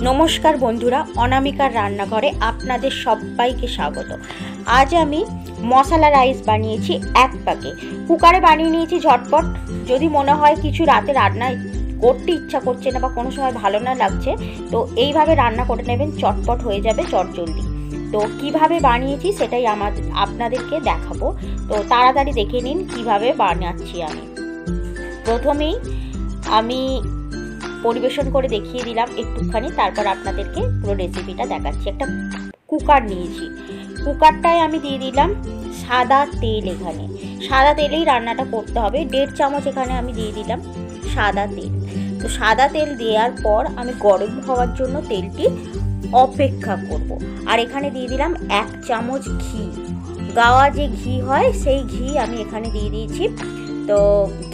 নমস্কার বন্ধুরা, অনামিকার রান্নাঘরে আপনাদের সবাইকে স্বাগত। আজ আমি মশলা রাইস বানিয়েছি এক প্যাকে। কুকারে বানিয়ে নিয়েছি ঝটপট। যদি মনে হয় কিছু রাতে রান্না করতে ইচ্ছা করছে না বা কোনো সময় ভালো না লাগছে, তো এইভাবে রান্না করে নেবেন, চটপট হয়ে যাবে চটজলদি। তো কিভাবে বানিয়েছি সেটাই আপনাদেরকে দেখাবো। তো তাড়াতাড়ি দেখে নিন কিভাবে বানাচ্ছি আমি। প্রথমেই আমি পরিবেশন করে দেখিয়ে দিলাম একটুখানি, তারপর আপনাদেরকে পুরো রেসিপিটা দেখাচ্ছি। একটা কুকার নিয়েছি, কুকারটায় আমি দিয়ে দিলাম সাদা তেল। এখানে সাদা তেলেই রান্নাটা করতে হবে। 1.5 চামচ এখানে আমি দিয়ে দিলাম সাদা তেল। তো সাদা তেল দেওয়ার পর আমি গরম হওয়ার জন্য তেলটি অপেক্ষা করব। আর এখানে দিয়ে দিলাম 1 চামচ ঘি, গাওয়া যে ঘি হয় সেই ঘি আমি এখানে দিয়ে দিয়েছি। তো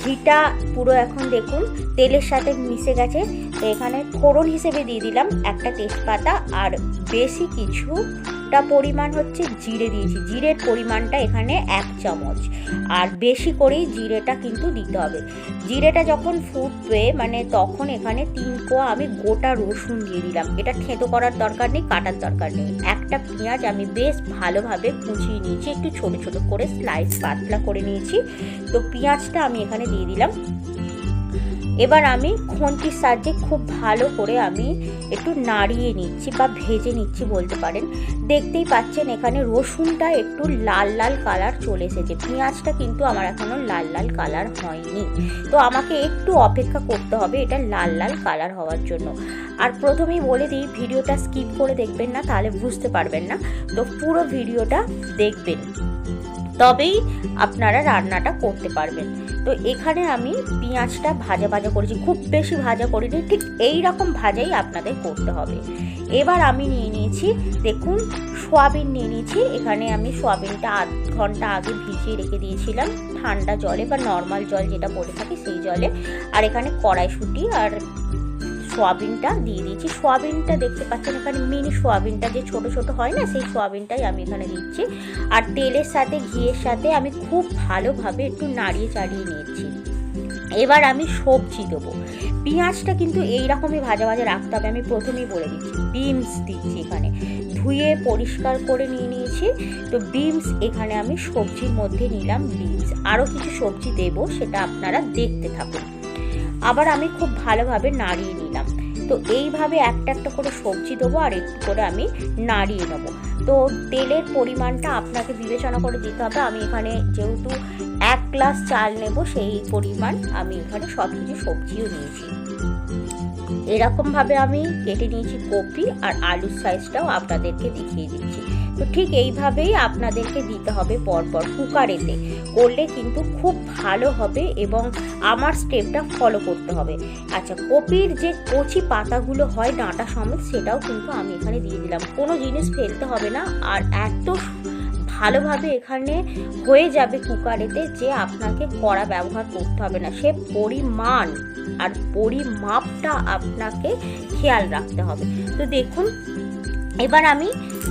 ঘিটা পুরো এখন দেখুন তেলের সাথে মিশে গেছে। তো এখানে ফোড়ন হিসেবে দিয়ে দিলাম একটা তেজপাতা, আর বেশি কিছুটা পরিমাণ হচ্ছে জিরে দিয়েছি। জিরের পরিমাণটা এখানে 1 চামচ, আর বেশি করেই জিরেটা কিন্তু দিতে হবে। জিরেটা যখন ফুটবে মানে তখন এখানে 3 কোয়া আমি গোটা রসুন দিয়ে দিলাম। এটা থেঁতো করার দরকার নেই, কাটার দরকার নেই। একটা পেঁয়াজ আমি বেশ ভালোভাবে কুচিয়ে নিয়েছি, একটু ছোট ছোট করে স্লাইস পাতলা করে নিয়েছি। তো পেঁয়াজটা আমি এখানে দিয়ে দিলাম। এবার আমি খুন্তির সাহায্যে খুব ভালো করে আমি একটু নাড়িয়ে নিচ্ছি বা ভেজে নিচ্ছি বলতে পারেন। দেখতেই পাচ্ছেন এখানে রসুনটা একটু লাল লাল কালার চলে এসেছে, পেঁয়াজটা কিন্তু আমার এখনো লাল লাল কালার হয়নি। তো আমাকে একটু অপেক্ষা করতে হবে এটা লাল লাল কালার হওয়ার জন্য। আর প্রথমেই বলে দিই, ভিডিওটা স্কিপ করে দেখবেন না, তাহলে বুঝতে পারবেন না। তো পুরো ভিডিওটা দেখবেন, তবেই আপনারা রান্নাটা করতে পারবেন। তো এখানে আমি পেঁয়াজটা ভাজা ভাজা করেছি, খুব বেশি ভাজা করিনি, ঠিক এই রকম ভাজাই আপনাদের করতে হবে। এবার আমি নিয়ে নিয়েছি, দেখুন সোয়াবিন নিয়ে নিয়েছি। এখানে আমি সোয়াবিনটা 1/2 ঘন্টা আগে ভিজিয়ে রেখে দিয়েছিলাম ঠান্ডা জলে বা নর্মাল জল যেটা পড়ে থাকে সেই জলে। আর এখানে কড়াইশুঁটি আর সোয়াবিনটা দিয়ে দিয়েছি। সোয়াবিনটা দেখতে পাচ্ছেন এখানে মিনি সোয়াবিনটা যে ছোট ছোট হয় না, সেই সোয়াবিনটাই আমি এখানে দিচ্ছি। আর তেলের সাথে ঘিয়ের সাথে আমি খুব ভালোভাবে একটু নাড়িয়ে চাড়িয়ে নিয়েছি। এবার আমি সবজি দেবো। পেঁয়াজটা কিন্তু এইরকমই ভাজা ভাজা রাখতে হবে, আমি প্রথমেই বলে দিচ্ছি। বিনস দিচ্ছি এখানে, ধুয়ে পরিষ্কার করে নিয়ে নিয়েছি। তো বিনস এখানে আমি সবজির মধ্যে নিলাম বিনস। আরও কিছু সবজি দেবো, সেটা আপনারা দেখতে থাকুন। আবার আমি খুব ভালোভাবে নাড়িয়ে নিলাম। তো এইভাবে একটা একটা করে সবজি দেবো আর একটু করে আমি নাড়িয়ে নেবো। তো তেলের পরিমাণটা আপনাকে বিবেচনা করে দিতে হবে। আমি এখানে যেহেতু 1 গ্লাস চাল নেব, সেই পরিমাণ আমি এখানে সব কিছু সবজিও নিয়েছি। এরকমভাবে আমি কেটে নিয়েছি কপি, আর আলুর সাইজটাও আপনাদেরকে দেখিয়ে দিচ্ছি। তো ঠিক এইভাবেই আপনাদেরকে দিতে হবে পরপর, কুকারেতে করলে কিন্তু খুব ভালো হবে এবং আমার স্টেপটা ফলো করতে হবে। আচ্ছা, কপির যে কচি পাতাগুলো হয় ডাঁটা সমেত, সেটাও কিন্তু আমি এখানে দিয়ে দিলাম। কোনো জিনিস ফেলতে হবে না, আর এত ভালোভাবে এখানে হয়ে যাবে কুকারেতে যে আপনাকে কড়া ব্যবহার করতে হবে না। সে পরিমাণ আর পরিমাপটা আপনাকে খেয়াল রাখতে হবে। তো দেখুন, এবার আমি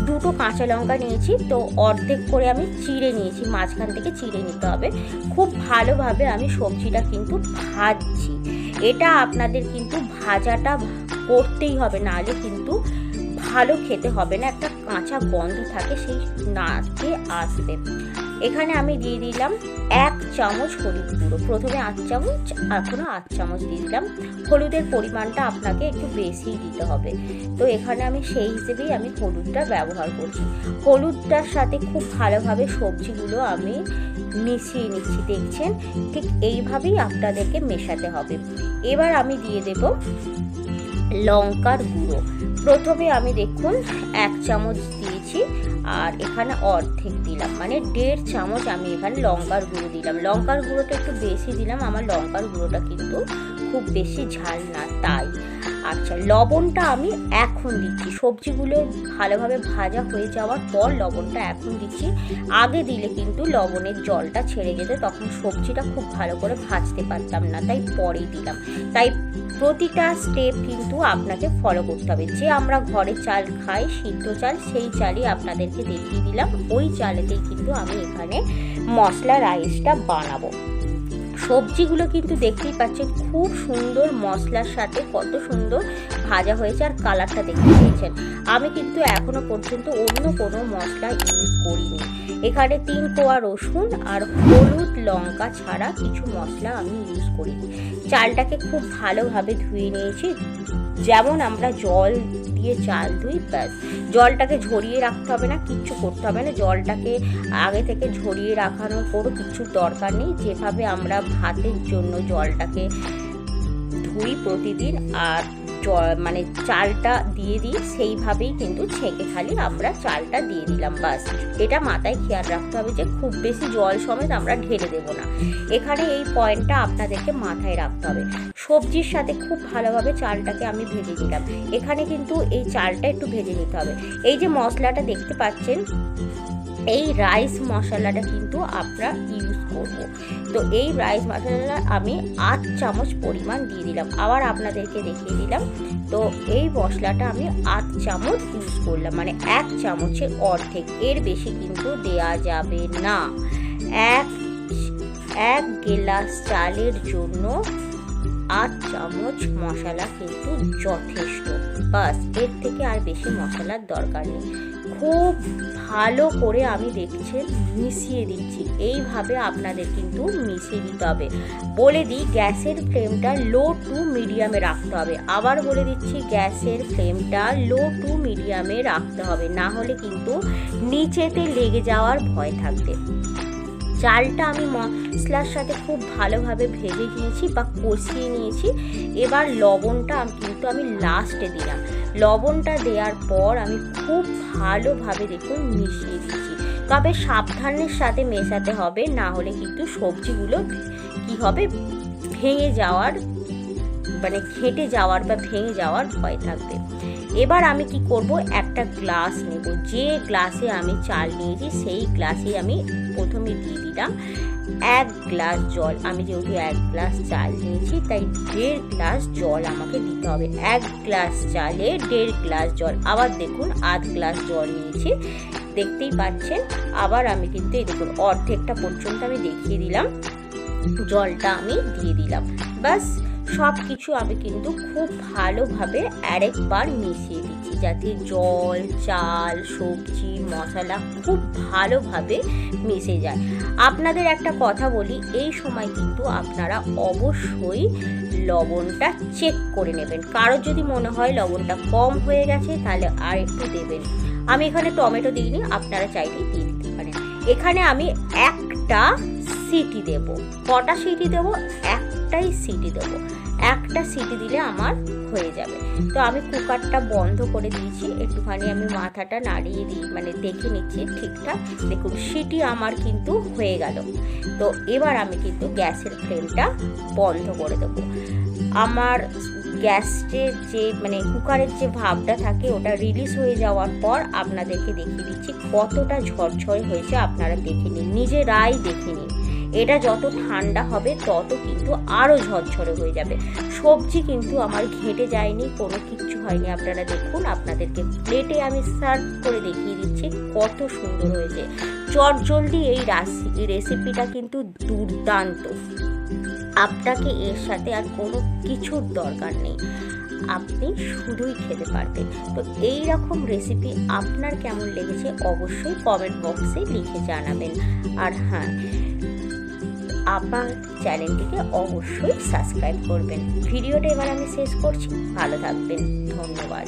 2টো কাঁচা লঙ্কা নিয়েছি। তো অর্ধেক করে আমি চিড়ে নিয়েছি, মাঝখান থেকে চিড়ে নিতে হবে। খুব ভালোভাবে আমি সবজিটা কিন্তু ভাজছি। এটা আপনাদের কিন্তু ভাজাটা করতেই হবে, নাহলে কিন্তু ভালো খেতে হবে না, একটা কাঁচা গন্ধ থাকে, সেই নাচে আসবে। এখানে আমি দিয়ে দিলাম 1 চামচ হলুদ গুঁড়ো। প্রথমে 8 চামচ, এখনো 8 চামচ দিয়ে দিলাম। হলুদের পরিমাণটা আপনাকে একটু বেশিই দিতে হবে। তো এখানে আমি সেই হিসেবেই আমি হলুদটা ব্যবহার করছি। হলুদটার সাথে খুব ভালোভাবে সবজিগুলো আমি মিশিয়ে নিচ্ছি। দেখছেন, ঠিক এইভাবেই আপনাদেরকে মেশাতে হবে। এবার আমি দিয়ে দেব লঙ্কার গুঁড়ো। প্রথমে আমি দেখুন 1 চামচ দিয়েছি, আর এখানে অর্ধেক দিলাম, মানে 1.5 চামচ আমি এখানে লঙ্কার গুঁড়ো দিলাম। লঙ্কার গুঁড়োটা একটু বেশি দিলাম, আমার লঙ্কার গুঁড়োটা কিন্তু খুব বেশি ঝাল না তাই। আচ্ছা, লবণটা আমি এখন দিচ্ছি। সবজিগুলো ভালোভাবে ভাজা হয়ে যাওয়ার পর লবণটা এখন দিচ্ছি। আগে দিলে কিন্তু লবণের জলটা ছেড়ে যেত, তখন সবজিটা খুব ভালো করে ভাজতে পারতাম না, তাই পরেই দিলাম। তাই প্রতিটা স্টেপ কিন্তু আপনাকে ফলো করতে হবে। যে আমরা ঘরে চাল খাই, সিদ্ধ চাল, সেই চালই আপনাদেরকে দেখিয়ে দিলাম। ওই চালেতেই কিন্তু আমি এখানে মশলা রাইসটা বানাবো। সবজিগুলো কিন্তু দেখতেই পাচ্ছেন খুব সুন্দর মশলার সাথে কত সুন্দর ভাজা হয়েছে, আর কালারটা দেখতে পেয়েছেন। আমি কিন্তু এখনো পর্যন্ত অন্য কোনো মশলা ইউজ করিনি। এখানে 3 কোয়া রসুন আর হলুদ লঙ্কা ছাড়া কিছু মশলা আমি ইউজ করিনি। চালটাকে খুব ভালোভাবে ধুয়ে নিয়েছি, যেমন আমরা জল দিয়ে চাল ধুই, ব্যাস। জলটাকে ঝরিয়ে রাখতে হবে না, কিচ্ছু করতে হবে না। জলটাকে আগে থেকে ঝরিয়ে রাখানোর কোনো কিচ্ছুর দরকার নেই। যেভাবে আমরা ভাতের জন্য জলটাকে ধুই প্রতিদিন আর মানে চালটা দিয়ে দিই, সেইভাবেই কিন্তু ছেঁকে খালি আমরা চালটা দিয়ে দিলাম, বাস। এটা মাথায় খেয়াল রাখতে হবে যে খুব বেশি জল সমেত আমরা ঢেলে দেবো না। এখানে এই পয়েন্টটা আপনাদেরকে মাথায় রাখতে হবে। সবজির সাথে খুব ভালোভাবে চালটাকে আমি ভেজে নিলাম। এখানে কিন্তু এই চালটা একটু ভেজে নিতে হবে। এই যে মশলাটা দেখতে পাচ্ছেন, এই রাইস মশলাটা কিন্তু আমরা ইউজ করব। তো এই রাইস মশলাটা আমি 8 চামচ পরিমাণ দিয়ে দিলাম, আবার আপনাদেরকে দেখিয়ে দিলাম। তো এই মশলাটা আমি 8 চামচ ইউজ করলাম, মানে 1 চামচের অর্ধেক, এর বেশি কিন্তু দেয়া যাবে না। এক গ্লাস চালের জন্য 8 চামচ মশলা কিন্তু যথেষ্ট, বাস। এর থেকে আর বেশি মশলার দরকার নেই। খুব ভালো করে আমি দেখছেন মিশিয়ে দিচ্ছি। এইভাবে আপনাদের কিন্তু মিশিয়ে দিতে হবে। বলে দিই, গ্যাসের ফ্লেমটা লো টু মিডিয়ামে রাখতে হবে। আবার বলে দিচ্ছি, গ্যাসের ফ্লেমটা লো টু মিডিয়ামে রাখতে হবে, না হলে কিন্তু নিচেতে লেগে যাওয়ার ভয় থাকবে। চালটা আমি মশলার সাথে খুব ভালোভাবে ভেজে নিয়েছি বা কষিয়ে নিয়েছি। এবার লবণটা কিন্তু আমি লাস্টে দিলাম। লবণটা দেওয়ার পর আমি খুব ভালোভাবে দেখুন মিশিয়ে দিচ্ছি। তবে সাবধানের সাথে মেশাতে হবে, না হলে কিন্তু সবজিগুলো কি হবে, ভেঙে যাওয়ার মানে ঘেঁটে যাওয়ার বা ভেঙে যাওয়ার ভয় থাকবে। এবার আমি কি করব, একটা গ্লাস নেব। যে গ্লাসে আমি চাল নিয়েছি সেই গ্লাসে আমি প্রথমে দিয়ে দিলাম 1 গ্লাস জল। আমি যেহেতু 1 গ্লাস চাল নিয়েছি তাই 1.5 গ্লাস জল আমাকে দিতে হবে। 1 গ্লাস চালে 1.5 গ্লাস জল। আবার দেখুন 8 গ্লাস জল নিয়েছি, দেখতেই পাচ্ছেন। আবার আমি কিন্তু এই দেখুন অর্ধেকটা পর্যন্ত আমি দেখিয়ে দিলাম, জলটা আমি দিয়ে দিলাম, বাস। সব কিছু আমি কিন্তু খুব ভালোভাবে আরেকবার মিশিয়ে দিচ্ছি, যাতে জল, চাল, সবজি, মশলা খুব ভালোভাবে মিশে যায়। আপনাদের একটা কথা বলি, এই সময় কিন্তু আপনারা অবশ্যই লবণটা চেক করে নেবেন। কারোর যদি মনে হয় লবণটা কম হয়ে গেছে তাহলে আর একটু দেবেন। আমি এখানে টমেটো দিইনি, আপনারা চাইলেই দিয়ে দিতে পারেন। এখানে আমি একটা সিটি দেব। কটা সিটি দেব? একটাই সিটি দেব। একটা সিটি দিলে আমার হয়ে যাবে। তো আমি কুকারটা বন্ধ করে দিয়েছি, একটুখানি আমি মাথাটা নাড়িয়ে দিই, মানে দেখে নিচ্ছি ঠিকঠাক। দেখুন সিটি আমার কিন্তু হয়ে গেল। তো এবার আমি কিন্তু গ্যাসের ফ্লেমটা বন্ধ করে দেব। আমার গ্যাসের যে মানে কুকারের যে ভাপটা থাকে ওটা রিলিজ হয়ে যাওয়ার পর আপনাদেরকে দেখিয়ে দিচ্ছি কতটা ঝরঝরে হয়েছে। আপনারা দেখে নিন, নিজেরাই দেখে নিন। এটা যত ঠান্ডা হবে তত কিন্তু আরও ঝরঝরে হয়ে যাবে। সবজি কিন্তু আমার ঘেঁটে যায়নি, কোনো কিচ্ছু হয়নি। আপনারা দেখুন, আপনাদেরকে প্লেটে আমি সার্ভ করে দেখিয়ে দিচ্ছি কত সুন্দর হয়েছে। চটজলদি এই রেসিপিটা কিন্তু দুর্দান্ত। আপনাকে এর সাথে আর কোনো কিছুর দরকার নেই, আপনি শুধুই খেতে পারবেন। তো এই রকম রেসিপি আপনার কেমন লেগেছে অবশ্যই কমেন্ট বক্সে লিখে জানাবেন। আর হ্যাঁ, আমার চ্যানেলটিকে অবশ্যই সাবস্ক্রাইব করবেন। ভিডিওটা এবার আমি শেষ করছি। ভালো থাকবেন, ধন্যবাদ।